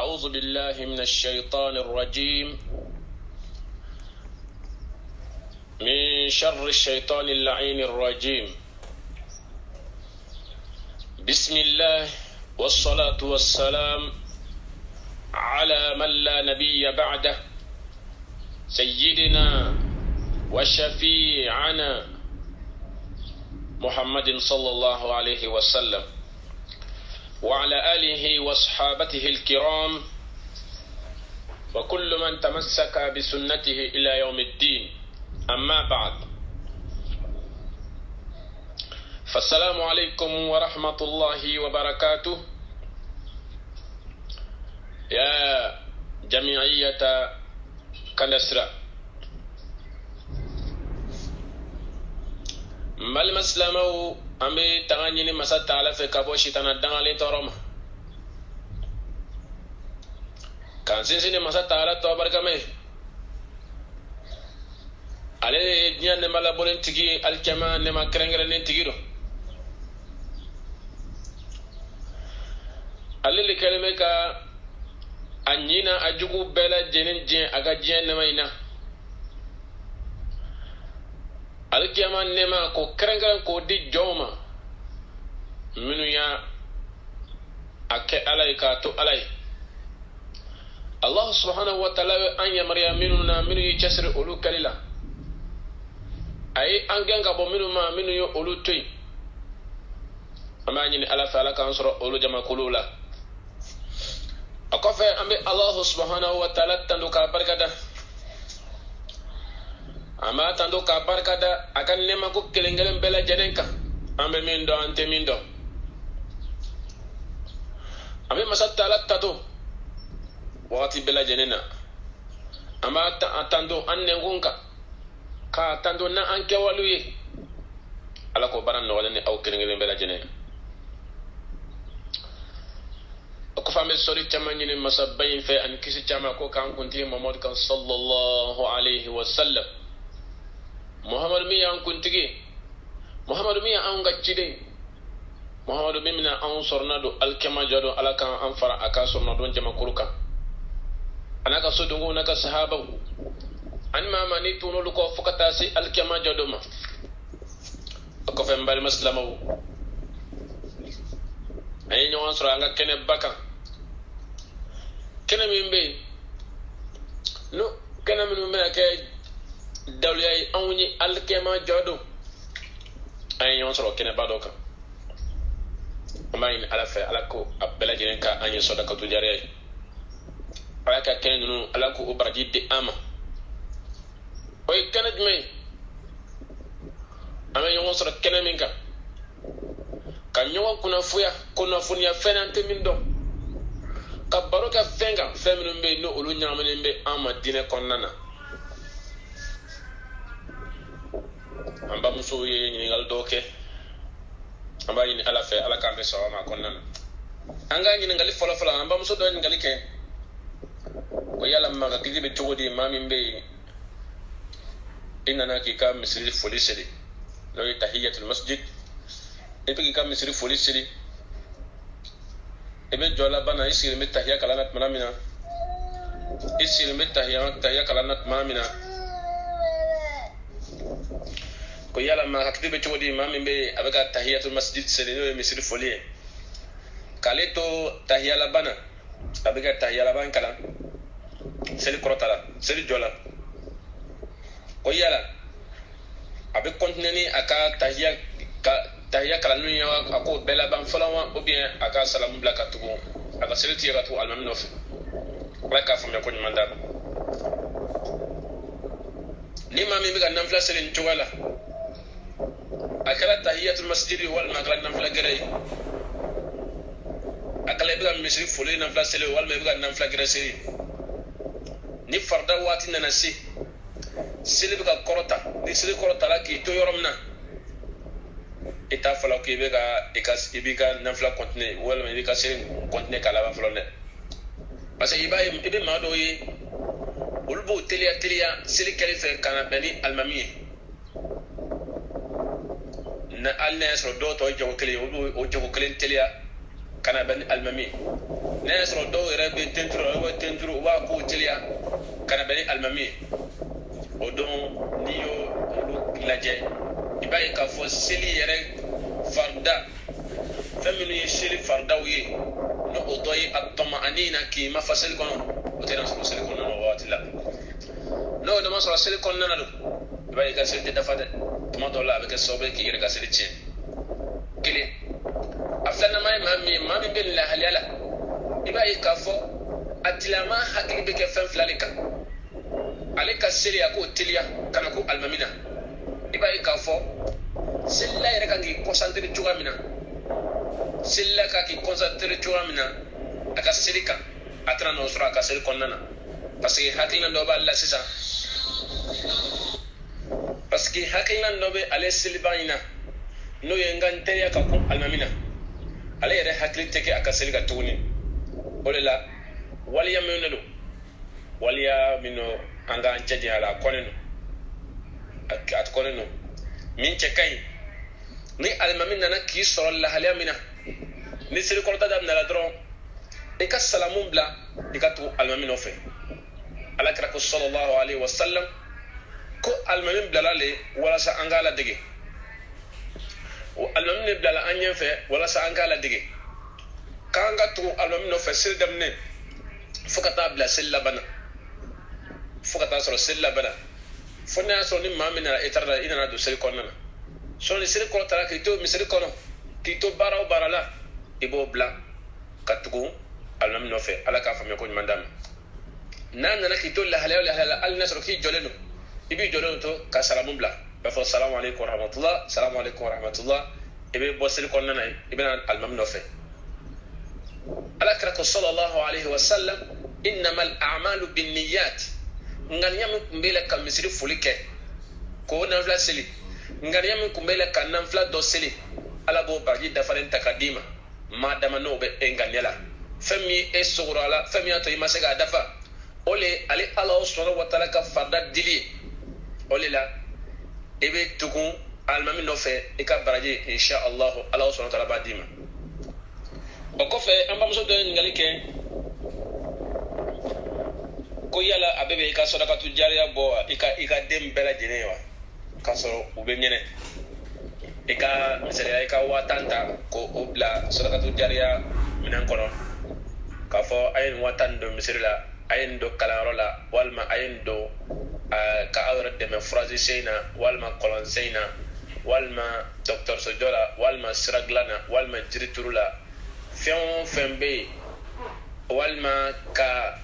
أعوذ بالله من الشيطان الرجيم من شر الشيطان اللعين الرجيم. بسم الله والصلاة والسلام على من لا نبي بعده سيدنا وشفيعنا محمد صلى الله عليه وسلم وعلى آله وصحابته الكرام وكل من تمسك بسنته إلى يوم الدين. أما بعد، فالسلام عليكم ورحمة الله وبركاته يا جمعية كنسرة. mal maslamaw ambe taganyini masata ala fe kabo shitana dangale toroma kan sinsini masata ala to barkame ale nyanne mala bolen tigi alkema ne ma krengere ne tigiro ale le kalme ka anyina ajugu bela jenen jen aga jen ne mayna alkiyama nema ko kerengan ko di joma minu ya ake alay ka to alay Allah subhanahu wa ta'ala an ya maryam minuna minu yi chasri ulu kalila ay anganga bo minu ma minu yo ulu toy amani ni ala fa ala kan soro ulu jama kulula akofe ambe Allah subhanahu wa ta'ala tanduka barkada ama tando ka barkada akan nema ko kelengelen bela jenenka ambe mindo ante mindo ambe masatta la tato wakati bela jenena ama tando anne ngunka ka tando na anke waluye ala ko baran no wala ni aw kelengelen bela jenena ko fambe sori chamani ni masabayin fe an kisi chama ko kan kunti Muhammad kan sallallahu alaihi wasallam Muhammad mi an kuntigi Muhammad mi an gaccide Muhammad mi mina an sornado alkema jado alaka an fara aka sornado jama kuruka anaka sodungo naka sahaba an mama ni tunulu ko fukata si alkema jado ma ko fe mbal maslamaw ay ñoo soro nga kene baka kene mimbe no kene mimbe ke dawliyay awni alkema jodo ay ñon soro kene badoka amayin ala fa ala ko abela jenen ka anyi sodaka tu jare ala ka kene nu ala ko ubraji de ama oy kene dmay amay ñon soro kene minka kan ñowa kuna funya fenante min do ka baroka fenga feminu be no ulu nyamene be ama dine konnana amba muso ye nyingal doke amba yin ala fe ala kambe sawama konnana anga nyingal folo amba muso do nyingal ke ko yalla maga gibe togodi mamin be inna ki ka misri foliseli lo tahiyatul masjid epi ka misri foliseli ebe jola bana isiri mit tahiyya kalanat manamina isiri mit tahiyya kalanat manamina ko yala ma haktibe chodi mami be abaka tahiyatul masjid sele misri folie kaleto tahiyya la bana abaka tahiyya la ban kala sele korotala sele jola ko yala abe kontineni aka tahiyya kala nunya ako bela ban falawa ou bien aka salamu blaka tugo aka sele tira to almam nof raka fam ko manda ni mami be ga namfla sele chogala akala tahiyatul masjid wal maghrib namfla gere akala be ga misri fole namfla sele wal me be ga namfla gere sele ni farda wati nana si sele be ga korota ni sele korota la ki to yoromna eta fala ko be ga ibika namfla continue wal me be ga sele continue kala ba flone parce que ibe ma do yi ulbu telia sele kalife kana bani almami na alne so do to jogo kele o jogo kele telia kana bani almami ne soro do yere be tentro wa ko tilia kana bani almami o don niyo laje ibai ka fo seli yere farda faminu yeshili farda wi no odoyi atoma anina ki mafasel kono o tena so sel kono no watila no no ma so sel kono nana do ibai ka sel dafa de tuma do la avec sobe ki yere ka sel chin kili afana mai mami bin la halala ibai ka fo atilama hakiki be ke fam flalika alika seli ya ko tilia kana ko almamina ibai ka fo sella yere kan ki concentré tugamina sella ka ki concentré tugamina aka selika atra no sura ka sel konnana parce que hakina do ba Allah sisa parce que hakina do be ale selbaina no yengante ya ka ko almamina ale yere hakli teke aka selika tuni olela waliya menelo waliya mino anga anchaji ala koneno at koneno min chekai ni almamin nana ki soro la halia mina ni siri korta da na dron e ka salamun bla e ka tu almamin ofe ala kra ko sallallahu alaihi wasallam ko almamin bla le wala sa angala dege o almamin bla la anyen fe wala sa angala dege kanga tu almamin ofe sir damne fukata bla silla bana fukata soro silla bana fonna so ni mamina etarda ina do sel konnana so ni sel ko tara kito misel kono kito baraw barala ibo bla katugo alnam no fe ala ka fami ko mandam nan na kito la halala al nasr ki joleno ibi joleno to ka salamu bla ba fa assalamu alaykum wa rahmatullah assalamu alaykum wa rahmatullah ibi bo sel konnana ibi alnam no fe ala kra ko sallallahu alayhi wa sallam innamal a'malu binniyat ngania mi kumbele ka misiri fulike ko nanfla seli ngania mi kumbele ka nanfla do seli ala bo baji dafaren takadima madama no be enganyala fami e sugurala fami ato imasega dafa ole ali Allah subhanahu wa ta'ala ka farda dili ole la ebe tugun almami no fe e ka baraji insha Allah Allah subhanahu wa ta'ala badima o ko fe amba muso do ngalike ko yala abebe ka sodaka tu jariya bo ika dem bela jenewa ka so ube nyene ika misale ika watanta ko obla sodaka tu jariya minan kono ka fo ayin watando misirila ayin do kalarola walma ayin do ka awra de me phrase seina walma kolon seina walma docteur sojola walma siraglana walma jiriturula fion fembe walma ka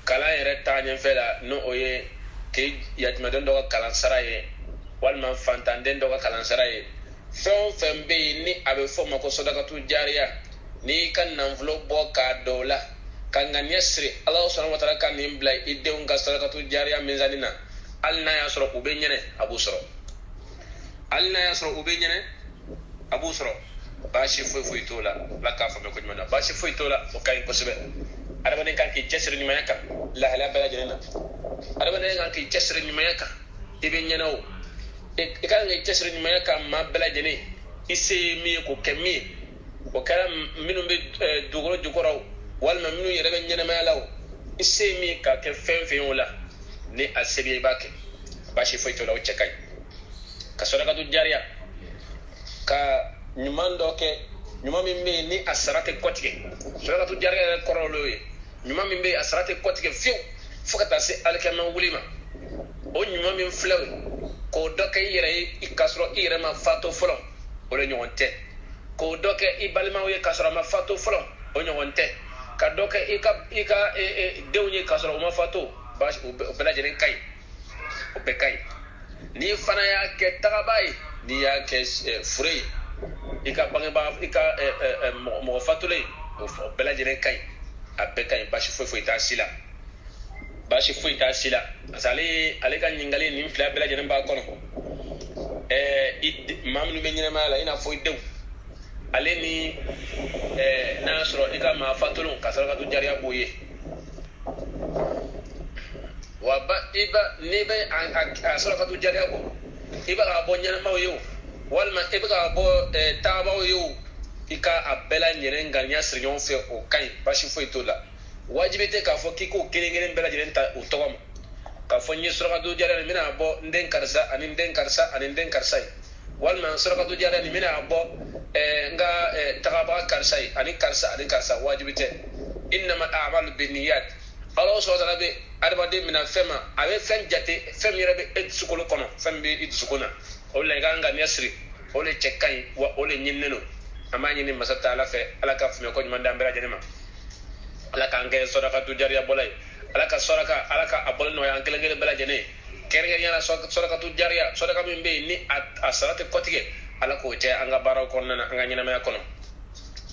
kala yere tañen fela no oye ke yatma don do kala saraye walma fantanden do kala saraye fembe ni abe foma ko sodaka tu jariya ni kan envelope bo ka dola kan nganyesri Allah subhanahu wa ta'ala kan imbla ide un sodaka tu jariya mezanina alna yasro ubenyene abu soro alna yasro ubenyene abu soro bashi foi tola la ka fama ko jmana bashi foi tola o kay possible araba ne kan ki jesri ni mayaka la hala bala jenena araba ne kan ki jesri ni mayaka ibe nyanaw e kan ngi jesri ni mayaka ma bala jene ise mi ko kemi o kala minu be dugoro walma minu yere be nyana malaw ise mi ka ke fen wala ni asebi bake bashi foi to law chekai ka sodaka tu jariya ka nyumando ke nyuma mimbe ni asarate kotike sodaka tu jariya koroloye nyuma mimbe asarate kotike fiu fukata se alkama wulima o nyuma min flawe ko doke yere ikasro ire ma fato folo o le nyonte ko doke ibalma we kasro ma fato folo o nyonte ka doke ika dewnye kasro ma fato bash o bela jeren kai o be kai ni fana ya ke tagabai ni ya ke fure ika bangba ika mo fatule o bela jeren kai abe kai bash foi ta sila bashi fuita sila asali aleka nyingali ni mfla bela jenen ba kono mamnu be nyina mala ina foi dew ale ni nasro ika ma fatulun kasara tu jariya boye wa ba iba ni be asara tu jariya bo iba ga bo nyana maw yo walma iba ga bo taba yo ika abela nyere nganya sirnyon fe o kai bashi fo itola wajibite ka fo kiko kelengelen bela jeren ta utogam ka fo nyi sura do jara mina bo nden karsa anin nden karsa anin nden karsai wal man sura do jara mina bo nga tagaba karsai anin karsa wajibite innama a'malu binniyat Allah subhanahu wa ta'ala arba de mina fema ave fen jate fem yere be sukulu kono fem be sukuna o le ganga nyasri o le chekai wa o le nyinneno amani ni masata ala fe ala ka fume ko nyanda mbera janema ala ka nge sodaka tu jariya bolay ala ka sodaka ala ka abol no ya ngele bela jene kerge yana sodaka tu jariya sodaka min be ni asarate kotige ala ko te anga baraw kono na anga nyina ma kono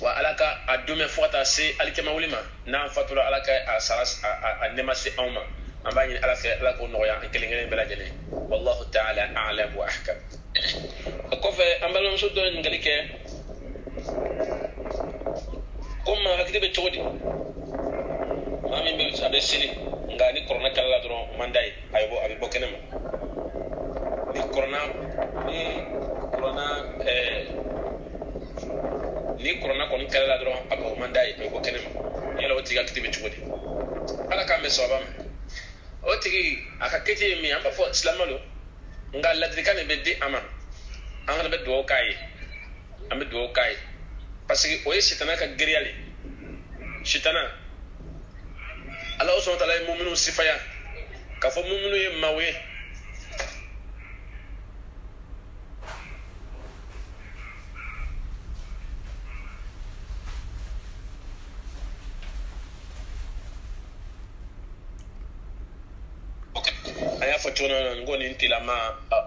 wa alaka adume fota si alikema ulima na fatula alaka asaras anemasi awma ambani alaka alako noya kelengene bela jene wallahu ta'ala a'lam wa ahkam ko fe ambalon so do ngalike kuma hakiti be chodi mami be abe sili ngani corona kala dro mandai aybo abi bokenema ni corona ni corona kon kala dro abo mandai ko kenema yela o tiga kitibe chugodi ala ka me sobam o tigi aka kiti mi amba fo islamalo nga ladrikane be di ama anga be do kai ambe do kai parce que o shitana ka geriyale shitana ala o sonta lay mu'minu sifaya ka fo mu'minu ye mawe fatona ngoni ntila ma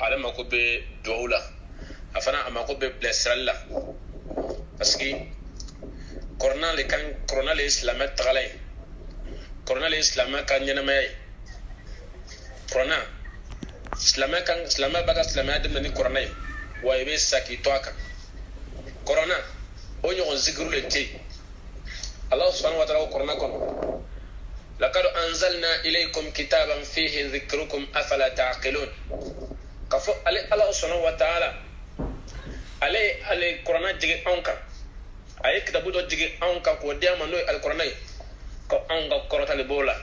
ala mako be doula afana amako be blessalla parce que corona le islamat tagalay corona le islamat kan nyana may corona islamat baka islamat dem ni corona wa ibe saki toaka corona onyo zikru le ti Allah subhanahu wa ta'ala corona kono لقد أنزلنا إليكم كتابا فيه ذكركم أفلا تعقلون كفو علي الله سبحانه وتعالى علي القرآن جيجي أنكا أي كتابو دو جيجي أنكا كوديا منو القرآن كو أنكا كورتا لبولا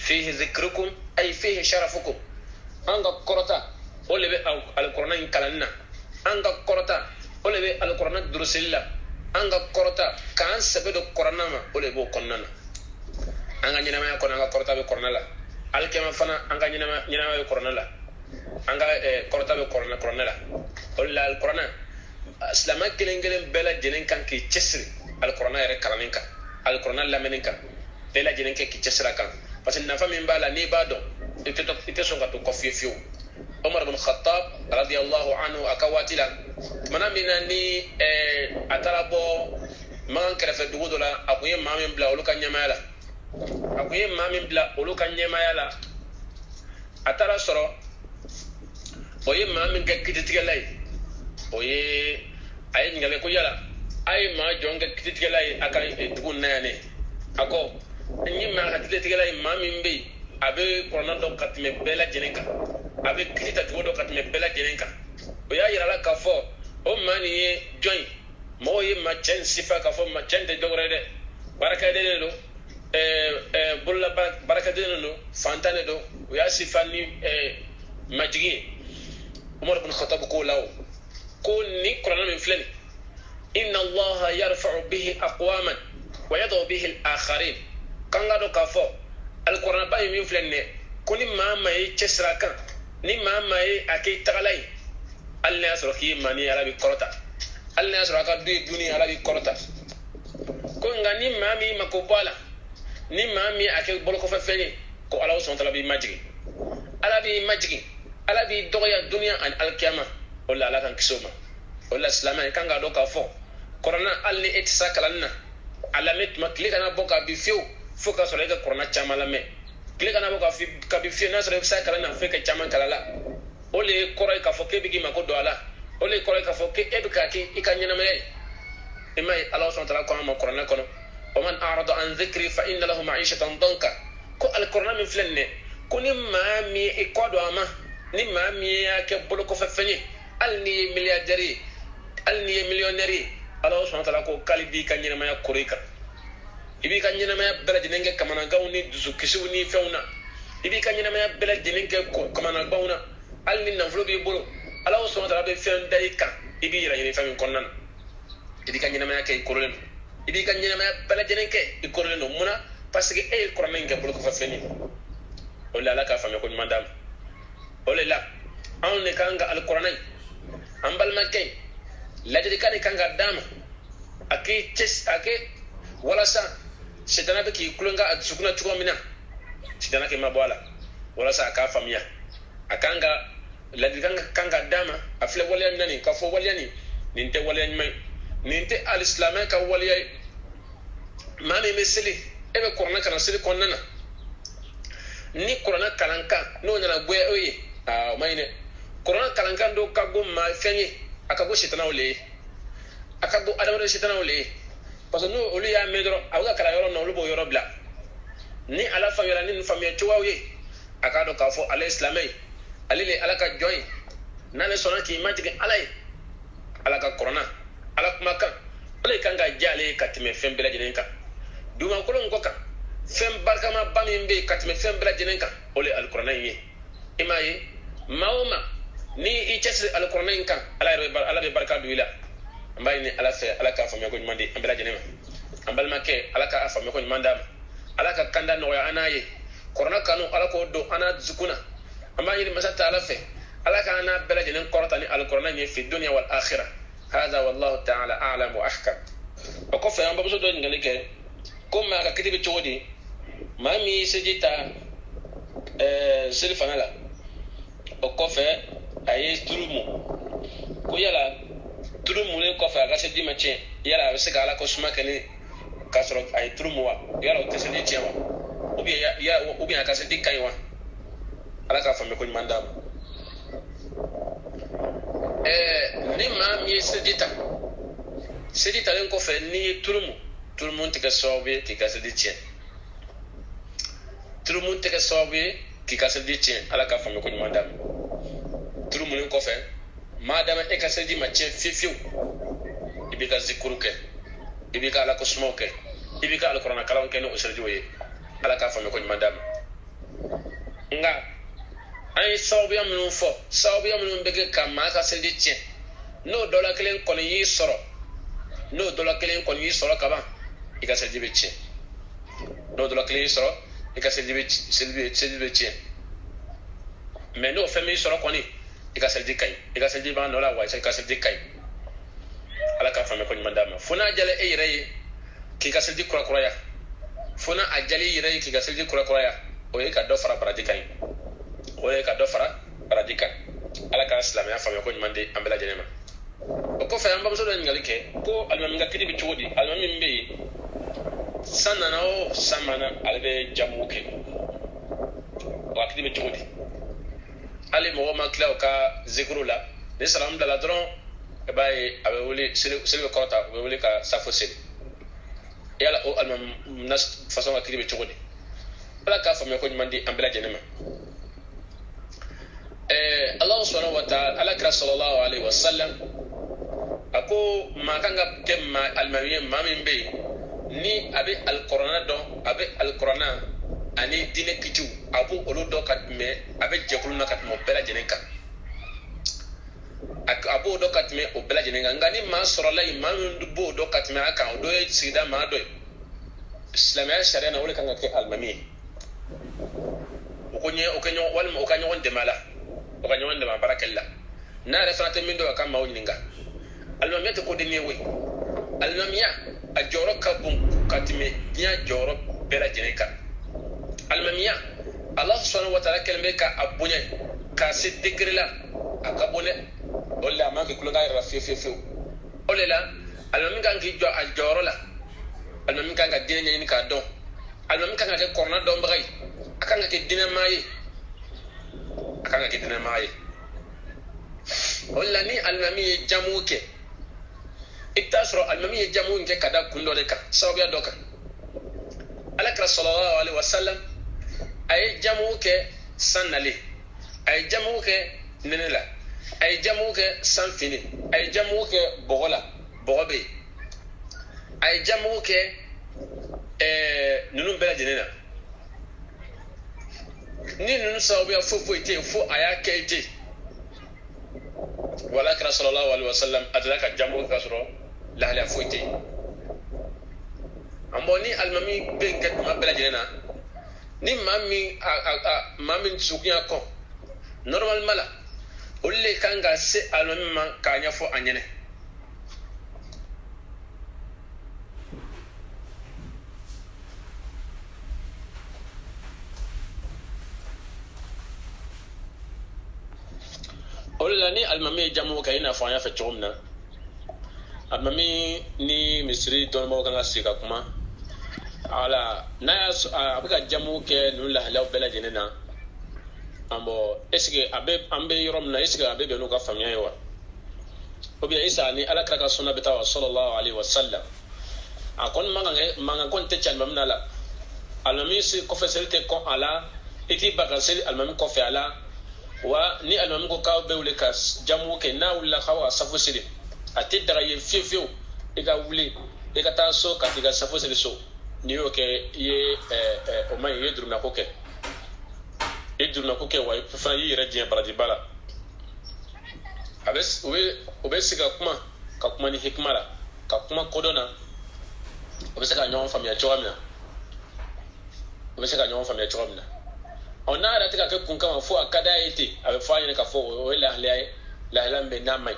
فيه ذكركم أي فيه شرفكم أنكا كورتا أولي بي القرآن كالنا أنكا كورتا أولي بي القرآن دروسيلا أنكا كورتا كان سبدو القرآن ما أولي بو كننا anga nyina ma ko anga korta be kornala alkema fana anga nyina ma be kornala anga korta be kornala wala alqur'an islama kelengelen bela jenen kan ki chesri alqur'an yare kalaninka alqur'an lameninka bela jenen ke ki chesra kan parce que nafa min bala ni bado ite so gato ko fiu Umar ibn Khattab radiyallahu anhu akawatila manamina ni atarabo man krefe dugodola akuye mamin bla oluka nyamala akuye mamin bla oluka nyamala atara soro oye mamin ga kititigala oye ay ngale ko yala ay ma jonga kititigala aka dugun nane ako nyi ma kititigala mamin be abe korona do katme bela jenenka abe kitita do katme bela jenenka oya yira la kafo o mani ye join mo ye ma chen sifa kafo ma chen de dogrede baraka de do bulla baraka de no fantane do oya sifa ni majigi Umar ibn Khattab ko law ko ni korona min flani inna allaha yarfa'u bihi aqwaman wa yadhu bihi al-akharin kanga do kafo alquran bay min flenne kuni mama yi cesra kan ni mama yi akay tagalay allah asro ki mani arabi korota allah asro ka du duni arabi korota ko ngani mami makobala ni mami akay bolko fa feni ko allah subhanahu wa ta'ala bi majigi alabi doya dunya an alqiyama wala ala kan kisoma wala islama kan ga do ka fo corona alli etsakalanna alamet makli kana boka bi fiu foka sore ga corona chama la me kile kana boka fi ka bi fiu na sore sa kala na fe ka chama kala la ole koray ka fo ke bigi mako do ala ole koray ka fo ke ebuka ki ikanyana me imay allah subhanahu wa ta'ala ko ma corona kono wa man a'rada an dhikri fa inna lahu ma'ishatan danka ko al corona min flenne kuni mami ikodo ama ni mami ya ke bolo ko fa fenye al ni milliardaire al ni millionnaire Allah subhanahu wa ta'ala ko kalidi kan nyina maya korika ibi kan nyina maya bela jinenge kamana gawni dusu kisuni feuna ibi kan nyina maya bela jinenge kamana gawna alni na vlo bi bolo Allah subhanahu wa ta'ala be fen dayika ibi yira yiri famin konnan ibi kan nyina maya kay korolen ibi kan nyina maya bela jinenge ikorolen muna parce que e koronen ke bolo ko fa feni wala la ka fami ko mandam wala la on ne kanga alquranai ambal makkay lajri kani kanga dama ake ches ake wala sa shedana be ki kulunga atsukuna chuko mina shedana ke mabwala wala sa ka famia akanga lajri kanga dama afle wala nani ka fo wala ni ninte wala ni mai ninte alislamai ka wala mani meseli ebe korona kana seli konnana ni korona kalanka no nyana gwe oye mayne korona kalanka do kago ma fenye akago shitana ole akago adamado shitana ole parce que no oli ya medro awga kala yoro no lubo yoro bla ni ala famira ni famia tuwaye akado ka fo ala islamai alile ala ka joy nane sona ki imagine alai ala ka korona ala kuma kan ole kanga jale katime fembela jinenka duma ko lon goka fem barkama bamimbe katime fembela jinenka ole alqur'an yi imaye mauma ni i chesre alqur'an kan ala be barka duila mbay ni ala fe ala ka famia ko mandi ambela jinema ambal make ala ka famia ko mandam ala ka kanda no ya anaye korona kanu ala ko do ana zukuna amma yiri masata ala fe ala ka ana bela jinen korata ni alqur'an yi fi dunya wal akhirah hada wallahu ta'ala a'lam wa ahkam ko fe amba so do ngale ke ko ma ka kitibe chodi mami sejita silfanala o ko fe aye turumu ko yala turumu le ko fa ga se di mache yala se ga ala ko suma kene kasro ay turumu wa yala o kese di tiawa ou bien ka se di kaywa ala ka fa me ko mandam ni mami sejita len ko fe ni turumu tika sobe ki ka se di tien turumu tika sobe ki ka se di tien ala ka fa me ko mandam turumu len ko fe madama e ka se di mache fifiu ibi ka zikuruke ibi ka ala ko smoke ibi ka al qur'an kala ken o serji waye ala ka fa me ko mandam nga ay sobe am no fo sobe am no bege ka ma ka se di tien no dola kelen kon yi soro no dola kelen kon yi soro ka ba ika se di betien no dola kelen yi soro ika se di betien mais no fami soro koni ika se di kay ika se di ban dola wa ika se di kay ala ka fami ko mandama funa jale e reye ki ka se di kura ya funa ajali reye ki ka se di kura ya o e ka do fara paradikay o e ka do fara paradikay ala ka islam ya fami ko mande ambela jenema o ko fa amba so do ngali ke ko almami ngakidi bi chodi almami mbe sanana o samana albe jamuke wakidi bi chodi ali mo ma kla ka zikrula ni salam dala dron e bay abe wuli silbe kota abe wuli ka safosel yala o almam nas façon wakidi bi chodi ala ka fami ko mande ambela jenema Allah subhanahu wa ta'ala ala kra sallallahu alaihi wasallam ako makanga kemma almawiye mamin be ni abe alqur'ana don abe alqur'ana ani dine kitu abu oludo katme abe jekuluna katmo bela jenenka ak abu do katme o bela jenenka ngani ma sorala imam dubo do katme aka do sida ma do islamia sharia na wole kanga ke almami okonyo wal mo okanyo wonde mala okanyo wonde ma barakalla na referate min do kama woninga almamiya te ko de newe almamiya a joro kabun katime nya joro bela jeneka almamiya Allah subhanahu wa ta'ala kelme ka abunya ka sidikrila akabone wala ma ke kula ga rafi olela almamiya kan ki jo a joro la almamiya kan ga dine ni ka don almamiya kan ga korna don bagay akanga ke dine maye wala ni almamiya jamuke itasro almami jamu nke kada kundo de ka sababu ya doka alakra sallallahu alaihi wasallam ay jamu ke sanali ay jamu ke nenela ay jamu ke sanfini ay jamu ke bogola bogobe ay jamu ke nunu bela jenena ni nunu sababu ya fo ite fo aya ke ite wala kira sallallahu alaihi wasallam adraka jamu kasro la la fo ite amboni almami be kat ma bela jenena ni mami sukuya ko normal mala ulle kanga se almami ma kanya fo anyene ola ni almami jamu kayina fo anya fe chomna almami ni misri don mo kanga sika kuma ala na abuka jamu ke nulla halaw bela jenena ambo eske ambe yorom na eske abe be no ka famya yawa obi isa ni ala kraka sunna bitawa sallallahu alaihi wasallam akon manga kon te chan mamna la almami si ko feselte ko ala iti bagasel almami ko fe ala wa ni almami ko ka be wule kas jamu ke na wala khawa safu sidi ati dara ye fiu ega wule ega ta so ka diga safu sidi so ni yo ke ye o man ye durna ko ke edurna ko ke way fa yi radien baradi bala abes obes ka kuma ni hikmara ka kuma kodona obes ka nyon famia chomna ona ara tika ke kun kama fo akada ite abe fa yin ka fo wala la lambe namai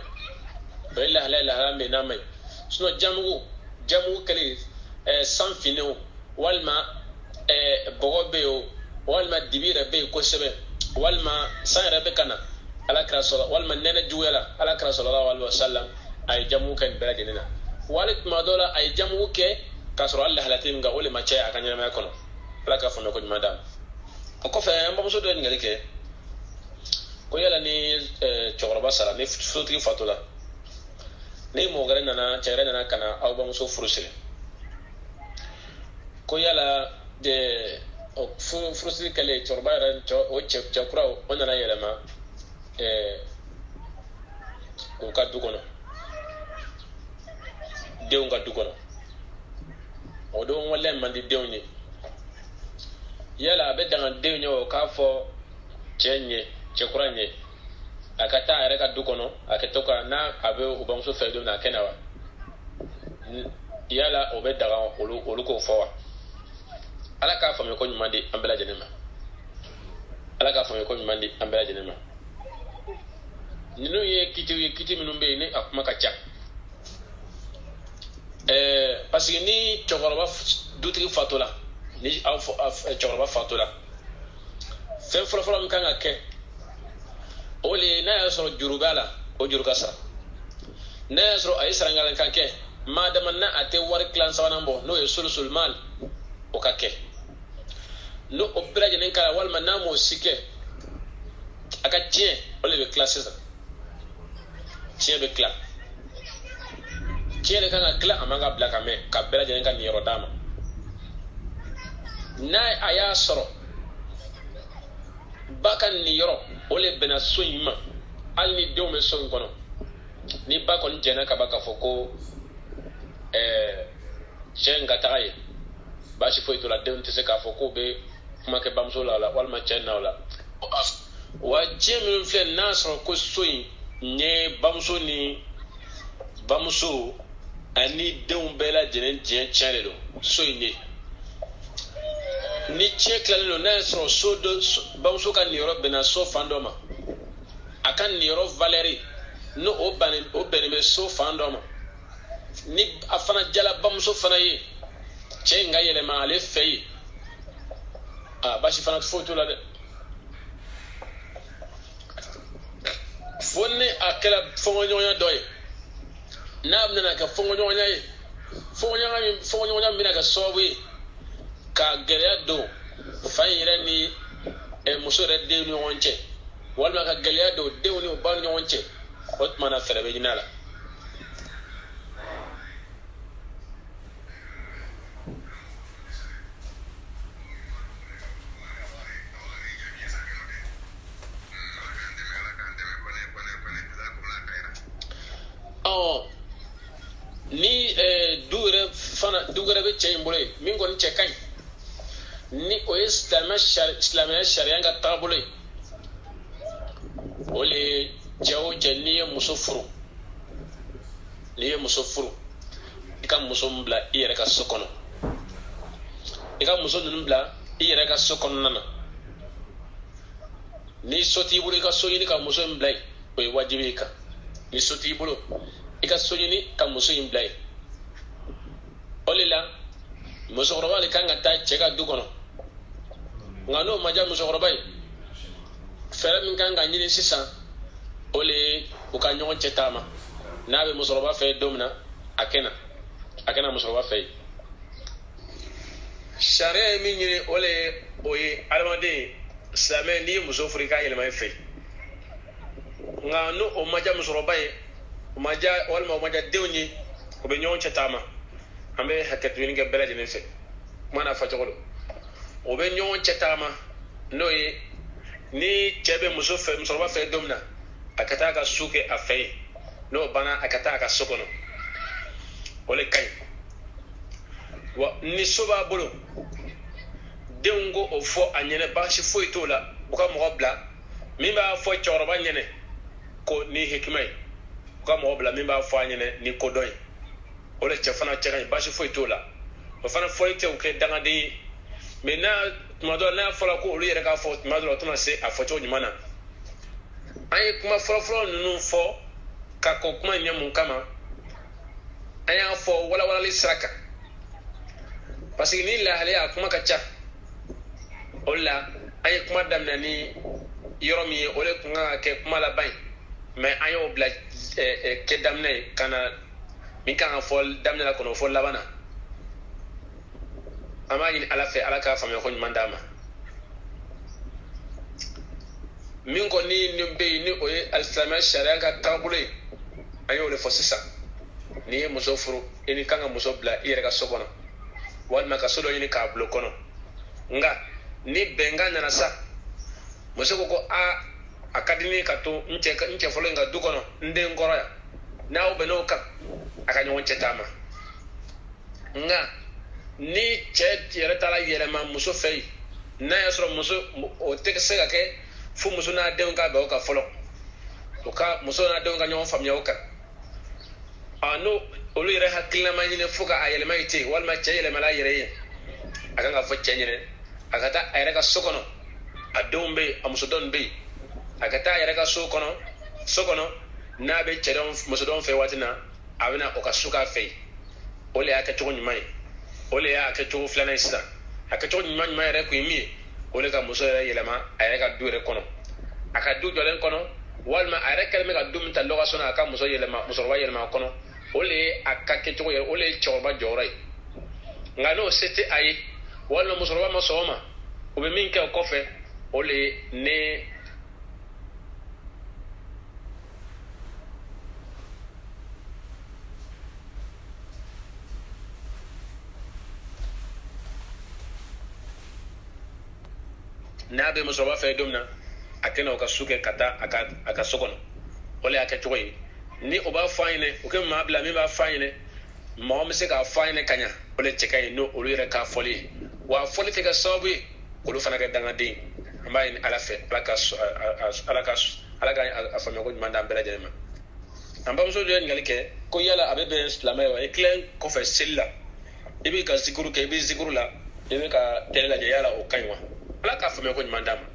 wala la lambe namai suno jamu kale sans fino walma bogobeo walma dibira be ko sebe walma sayra be kana ala krasala walma nena juwela ala krasala sallallahu alaihi wasallam ay jamu kan beladina walit madola ay jamu ke kasro allah halatin ga ole mache akanya ma kono ala ka fono ko madam ko fe mbam so do ngali ke ko yala ni chogorba sala ni futi fatula ni mo gare nana chere nana kana aw bam so frusile ko yala de frustré kale chorba ran o chakura ona na yelema o ka dugono deun ga dugono o do wala mandi deunye yala be dangan deunye o ka fo chenye chekuranye akata are ka dugono aketoka na abe o bamso fedo na kenawa yala o be daga olu ko fo wa ala ka fami ko nyumandi ambela jenema ninu ye kiti minumbe ni akuma kacha parce que ni chogorba dutri fatola ni chogorba fatola fen folo mkanga ke ole na yaso jurugala o jurugasa na yaso ay sarangala kanke madama na ate war clan sawanambo no ye sulsul mal o kake no opera jenen kala walma namo sike aka tien ole be classes tien be cla tien de kanga cla amanga blaka me ka bela jenen kan yoro dama na aya soro bakan ni yoro ole bena soyima al ni dew me son kono ni bakon jena ka baka foko jenga taye bashi fo itola dew ntse ka foko be kuma ke bamso la walma chenna wala wa jemi fle nasro ko soyi nye bamso ani deun bela jenen jien chenelo soyi ni chekla lo nasro so do bamso kan ni robe na so fandoma akan ni ro valeri no obani me so fandoma ni afana jala bamso fana ye chenga yele ma ale fei bashi fana foto la de fonne akela fongo nyonya doye nabna na ka fongo nyonya ye fongo nyonya mina ka sowe ka gele do fayira ni muso re de ni wonche walma ka gele do de ni ban ni wonche ot mana fere be dinala ni dure dugare be cɛ in bolo ye min kɔni cɛ ka ɲi ni o ye silamɛya sariya ka taabolo ye o le cɛ o cɛ n'i ye muso furu i ka muso bila i yɛrɛ ka so kɔnɔ i ka muso ninnu bila i yɛrɛ ka so kɔnɔna na ni so t'i bolo i ka so ɲini ka muso in bila yen o ye wajibi i kan ni so t'i bolo i ka so ɲini ka muso in bila yen o de la musokɔrɔba de kan ka taa cɛ ka du kɔnɔ nka n'o ma diya musokɔrɔba ye fɛɛrɛ min kan ka ɲini sisan o le ye u ka ɲɔgɔn cɛ taama n'a bɛ musokɔrɔba fɛ don min na a kɛna musokɔrɔba fɛ yen sariya ye min ɲini o ye adamaden silamɛ n'i ye muso furu i k'a yɛlɛma i fɛ nka n'o o ma diya musokɔrɔba ye walima o ma diya denw ye o bɛ ɲɔgɔn cɛ taama an bɛ hakɛto ɲini kɛ bɛɛ lajɛlen fɛ kuma n'a fɔcogo don o bɛ ɲɔgɔn cɛ taama n'o ye ni cɛ bɛ musokɔrɔba fɛ don min na a ka taa ka su kɛ a fɛ yen n'o banna a ka taa a ka so kɔnɔ o le ka ɲi wa ni so b'a bolo denw ko o fɔ a ɲɛnɛ baasi foyi t'o la u ka mɔgɔ bila min b'a fɔ cɛkɔrɔba ɲɛnɛ ko ni hikima ye u ka mɔgɔ bila min b'a fɔ a ɲɛnɛ ni kodɔn ye o le cɛ fana cɛ ka ɲi baasi foyi t'o la o fana fɔli tɛ u kɛ dangaden ye mɛ tuma dɔ n'a fɔra ko olu yɛrɛ k'a fɔ tuma dɔ la o tɛna se a fɔcogo ɲuman na an ye kuma fɔlɔfɔlɔ ninnu fɔ ka kɔn kuma ɲɛ mun kama an y'a fɔ walawalali sira kan parce que ni lahalaya a kuma ka ca o de la an ye kuma daminɛ ni yɔrɔ min ye o de kun kan ka kɛ kuma laban ye mɛ an y'o bila kɛ daminɛ ye ka na min kan ka fɔ daminɛ la kɔnɔ fɔ laban na an b'a ɲini ala fɛ ala k'a faamuya ko ɲuman d'a ma min kɔni nin bɛ yen ni o ye alisilamɛya sariya ka taabolo ye an y'o de fɔ sisan n'i ye muso furu i ni kan ka muso bila i yɛrɛ ka so kɔnɔ walima ka so dɔ ɲini k'a bila o kɔnɔ nka ni bɛnkan nana sa muso ko a ka di ne ka to n cɛ fɔlɔ in ka du kɔnɔ n den kɔrɔ yan n'aw bɛnn'o kan a ka ɲɔgɔn cɛ taama nka ni cɛ yɛrɛ taara yɛlɛma muso fɛ yen n'a y'a sɔrɔ muso o tɛ se ka kɛ fo muso n'a denw ka bɛn o kan fɔlɔ muso n'a denw ka ɲɔgɔn faamuya o kan n'o olu yɛrɛ hakilina ma ɲini fo k'a yɛlɛma i ten walima cɛ yɛlɛmala a yɛrɛ ye a kan ka fɔ cɛ ɲɛnɛ a ka taa a yɛrɛ ka so kɔnɔ a denw bɛ yen a musodɔn bɛ yen a ka taa a yɛrɛ ka so kɔnɔ n'a bɛ musodɔn fɛ waati na a bɛ na o ka su k'a fɛ yen o le y'a kɛcogo ɲuman ye o le y'a kɛcogo filanan ye sisan a kɛcogo ɲuman yɛrɛ kun ye min ye o le ka muso yɛrɛ yɛlɛma a yɛrɛ ka du yɛrɛ kɔnɔ a ka du jɔlen kɔnɔ walima a yɛrɛ kɛlen bɛ ka du min ta lɔkasɔn na a ka musokɔrɔba yɛlɛma a kɔnɔ o le ye a ka kɛcogo ye o le ye cɛkɔrɔba jɔyɔrɔ ye nka n'o se tɛ a ye walima musokɔrɔba ma sɔn o ma o bɛ min kɛ o kɔfɛ o le ye ne n'a bɛ musokɔrɔba fɛ don min na a kɛnɛ o ka su kɛ ka taa a ka so kɔnɔ o le y'a kɛcogo ye ni o b'a fɔ an ɲɛnɛ o kɛ maa bila min b'a fɔ an ɲɛnɛ mɔgɔ bɛ se k'a fɔ an ɲɛnɛ ka ɲa o le cɛ ka ɲi n'o olu yɛrɛ k'a fɔli ye wa fɔli tɛ kɛ sababu ye olu fana kɛ dangaden an b'a ɲini ala fɛ ala ka a faamuya ko ɲuman d'an bɛɛ lajɛlen ma an bamuso dɔ ye ɲininkali kɛ ko yala a bɛ bɛn silamɛ wa i tilen kɔfɛ seli la i bɛ ka zikuru kɛ i bɛ zikuru la i bɛ ka tɛlɛ lajɛ yala o ka ɲi wa ala k'a faamuya ko ɲuman d'a ma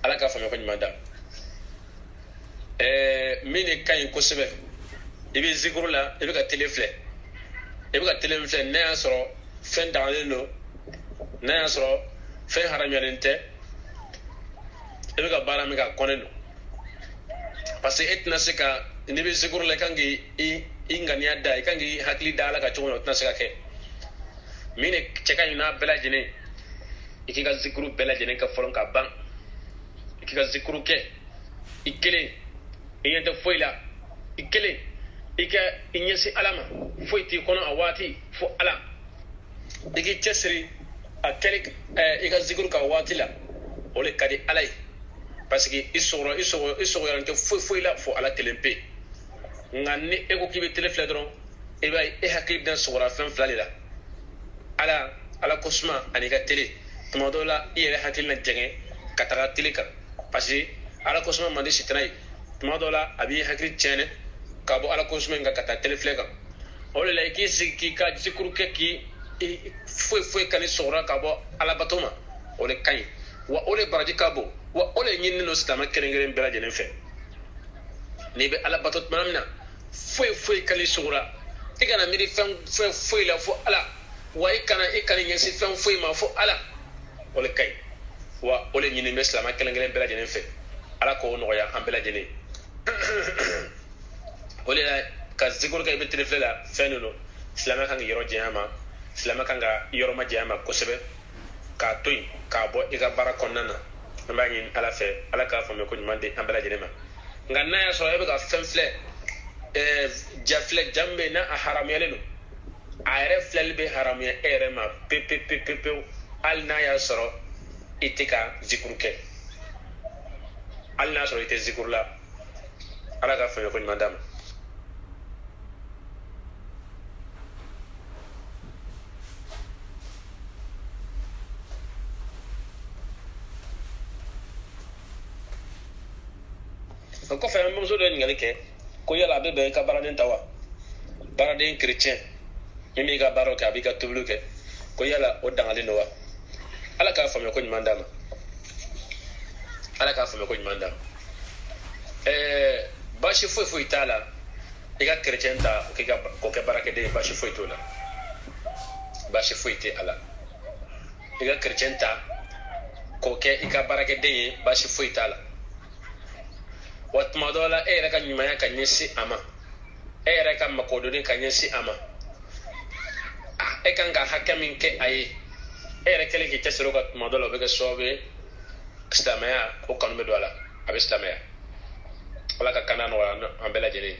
ala k'a faamuya ko ɲuman d'a ma min de ka ɲi kosɛbɛ i bɛ zikuru la i bɛ ka tele filɛ n'a y'a sɔrɔ fɛn dagalen don n'a y'a sɔrɔ fɛn haramuyalen tɛ i bɛ ka baara min ka kɔnɛ don parce que e tɛna se ka n'i bɛ zikuru la i kan k'i ŋaniya da i kan k'i hakili da ala ka cogo min na o tɛna se ka kɛ min de cɛ ka ɲi n'a bɛɛ lajɛlen i k'i ka zikuru bɛɛ lajɛlen kɛ fɔlɔ ka ban i k'i ka zikuru kɛ i kelen i ɲɛ tɛ foyi la i kelen i ɲɛsin ala ma foyi t'i kɔnɔ a waati fo ala i k'i cɛsiri a kɛli i ka zikuru ka waati la o le ka di ala ye parce que i sɔgɔyalen tɛ foyi la fo ala kelen pe nka ni e ko k'i bɛ tele filɛ dɔrɔn e bay e hakib dan sugura fem flalila ala kosma ani ka tele tuma do la i yɛrɛ hakili na jɛngɛ ka taga tele kan parce que ala kosma mandi sitana ye tuma do la a b'i hakili tiɲɛnɛ ka bɔ ala kosma kan ka taa tele filɛ kan o de la i k'i sigi k'i ka zikuru kɛ k'i foyi kani sɔgɔra ka bɔ ala bato ma o de ka ɲi wa o de baraji ka bon wa o de ɲinini don silamɛ kelen bɛɛ lajɛlen fɛ n'i bɛ ala bato tuma min na foyi kani sɔgɔra i kana miiri fɛn foyi la fo ala wa i kana ɲɛsin fɛn foyi ma fo ala o de ka ɲi wa o de ɲini bɛ silamɛ kelen bɛɛ lajɛlen fɛ ala k'o nɔgɔya an bɛɛ lajɛlen o de la ka zikuru kɛ i bɛ telefilɛ la fɛn de don silamɛ kan ka yɔrɔ janya ma silamɛ kan ka yɔrɔ ma janya ma kosɛbɛ k'a to yen k'a bɔ i ka baara kɔnɔna na an b'a ɲini ala fɛ ala k'a faamuya ko ɲuman di an bɛɛ lajɛlen ma nka n'a y'a sɔrɔ e bɛ ka fɛn filɛ ja min bɛ yen n'a a haramuyalen don a yɛrɛ filɛli bɛ haramuya e yɛrɛ ma pewu hali n'a y'a sɔrɔ i tɛ ka zikuru kɛ hali n'a y'a sɔrɔ i tɛ zikuru la ala k'a faamuya ko ɲuman d'a ma o kɔfɛ an bamuso dɔ ye ɲininkali kɛ ko yala a bɛ bɛn i ka baaraden ta wa baaraden chrétien min b'i ka baaraw kɛ a b'i ka tobiliw kɛ ko yala o dangalen don wa ala k'a faamuya ko ɲuman d'a ma ala k'a faamuya ko ɲuman d'a ma baasi foyi t'a la i ka chrétien ta k'o kɛ baarakɛden ye baasi foyi t'o la baasi foyi tɛ a la i ka chrétien ta k'o kɛ i ka baarakɛden ye baasi foyi t'a la wa tuma dɔ la e yɛrɛ ka ɲumanya ka ɲɛsin a ma e yɛrɛ ka makodonni ka ɲɛsin a ma e kan ka hakɛ min kɛ a ye e yɛrɛ kɛlen k'i cɛsiri o kan tuma dɔ la o bɛ kɛ sababu ye silamɛya o kanu bɛ don a la a bɛ silamɛya ala ka kan nɔgɔya an bɛɛ lajɛlen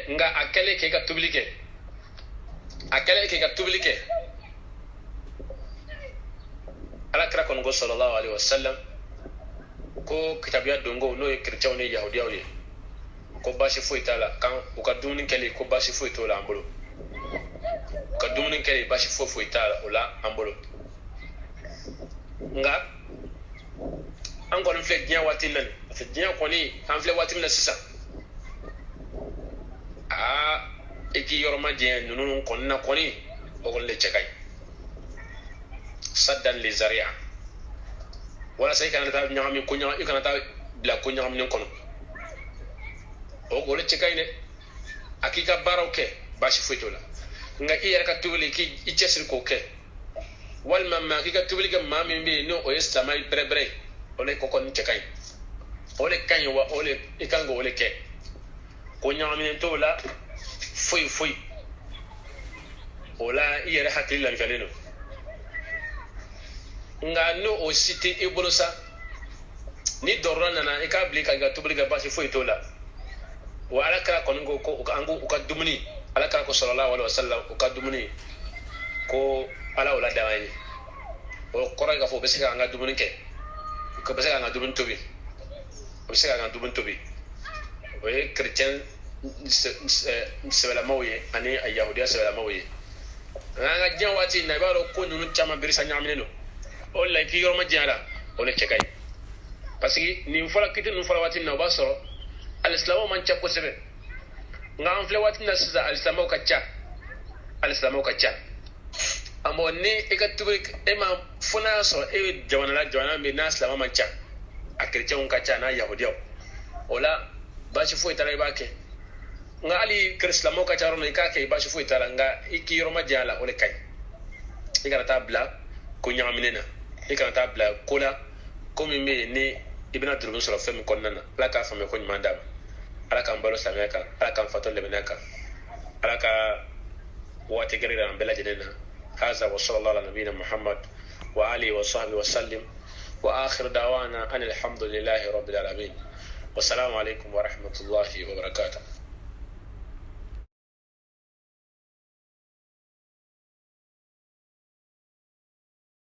nka a kɛlen k'e ka tobili kɛ ala kira kɔni ko sallallahu alaihi wasallam ko kitabiya dongo n'o ye chrétienw ni yahudiyaw ye ko baasi foyi t'a la kan u ka dumuni kɛli ko baasi foyi t'o la an bolo u ka dumuni kɛli baasi foyi t'a la o la an bolo nka an kɔni filɛ diɲɛ waati na nin parce que diɲɛ kɔni an filɛ waati min na sisan i k'i yɔrɔ ma jɛn ninnu kɔni na kɔni o kɔni de cɛ ka ɲi saddan li zariya walasa i kana taa ɲagami i kana taa bila ko ɲagaminen kɔnɔ o de cɛ ka ɲi dɛ a k'i ka baaraw kɛ baasi foyi t'o la nka i yɛrɛ ka tobili k'i cɛsiri k'o kɛ walima maa k'i ka tobili kɛ maa min bɛ yen n'o ye silamɛ bɛrɛbɛrɛ ye o de ko kɔni cɛ ka ɲi o de ka ɲi wa o de i kan k'o de kɛ ko ɲagaminen t'o la foyi o la i yɛrɛ hakili lafiyalen don nka n'o o si tɛ i bolo sa ni dɔrɔn nana i k'a bila i ka tobili kɛ baasi foyi t'o la wa ala kira kɔni ko u ka dumuni ala kira ko sallallahu alaihi wasallam u ka dumuni ko ala o la dan an ye o kɔrɔ ye k'a fɔ u bɛ se k'an ka dumuni kɛ u bɛ se k'an ka dumuni tobi o ye chrétien sɛbɛlamaw ye ani a yahudiya sɛbɛlamaw ye nka an ka diɲɛ waati in na i b'a dɔn ko ninnu caman birisa ɲagaminen don o la i k'i yɔrɔ ma janya la o de cɛ ka ɲi parce que nin fɔla kiti ninnu fɔla waati min na o b'a sɔrɔ alisilamɛw man ca kosɛbɛ nka an filɛ waati min na sisan alisilamɛw ka ca amma ni i ka tubili e ma fo n'a y'a sɔrɔ e bɛ jamana min n'a silamɛ man ca a kerecɛnw ka ca n'a yahudiyaw o la baasi foyi t'a la i b'a kɛ nka hali silamɛw ka ca yɔrɔ min i k'a kɛ baasi foyi t'a la nka i k'i yɔrɔ ma janya la o de ka ɲi i kana taa bila ko ɲagaminen na i kana taa bila ko la ko min bɛ yen ni i bɛna durumu sɔrɔ fɛn min kɔnɔna na ala k'a faamuya ko ɲuman d'a ma ala k'an balo silamɛya kan ala k'an fatɔ lamɛnniya kan ala ka waati gɛrɛ jira an bɛɛ lajɛlen na هذا وصلى الله على نبينا محمد وآله وصحبه وسلم وآخر دعوانا أن الحمد لله رب العالمين والسلام عليكم ورحمة الله وبركاته.